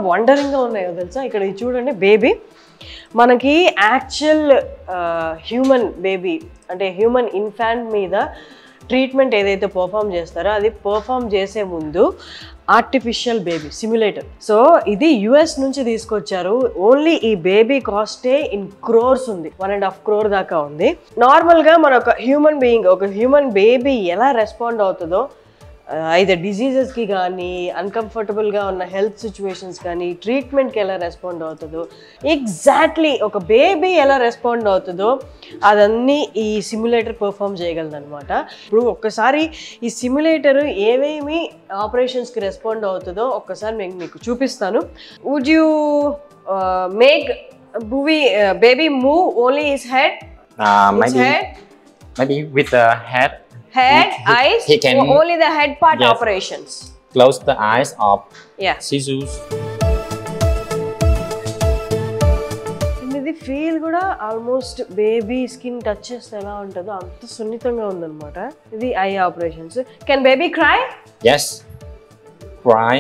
వండరింగ్గా ఉన్నాయో తెలుసా. ఇక్కడ ఇది చూడండి బేబీ, మనకి యాక్చువల్ హ్యూమన్ బేబీ అంటే హ్యూమన్ ఇన్ఫాంట్ మీద ట్రీట్మెంట్ ఏదైతే పర్ఫామ్ చేస్తారో అది పర్ఫామ్ చేసే ముందు ఆర్టిఫిషియల్ బేబీ సిమ్యులేటర్. సో ఇది US నుంచి తీసుకొచ్చారు. ఓన్లీ ఈ బేబీ కాస్టే ఇన్ క్రోర్స్ ఉంది, 1.5 crore దాకా ఉంది. నార్మల్గా మన ఒక హ్యూమన్ బీయింగ్, ఒక హ్యూమన్ బేబీ ఎలా రెస్పాండ్ అవుతుందో ఐదర్ డిజీజెస్కి కానీ అన్కంఫర్టబుల్గా ఉన్న హెల్త్ సిచ్యువేషన్స్ కానీ ట్రీట్మెంట్కి ఎలా రెస్పాండ్ అవుతుందో ఎగ్జాక్ట్లీ ఒక బేబీ ఎలా రెస్పాండ్ అవుతుందో అదన్నీ ఈ సిమ్యులేటర్ పర్ఫామ్ చేయగలదు అనమాట. ఇప్పుడు ఒక్కసారి ఈ సిమ్యులేటర్ ఏమేమి ఆపరేషన్స్కి రెస్పాండ్ అవుతుందో ఒక్కసారి నేను మీకు చూపిస్తాను. Would you make baby move only his head? Maybe with the head. Eyes, he can only the head part. Yes. Operations. Close the eyes of scissors. ఇది ఫీల్ కూడా ఆల్మోస్ట్ బేబీ స్కిన్ టచ్ చేస్తే ఎలా ఉంటుందో అంత సున్నితంగా ఉందన్నమాట. ఇది I operations. Can baby cry? Yes. Cry.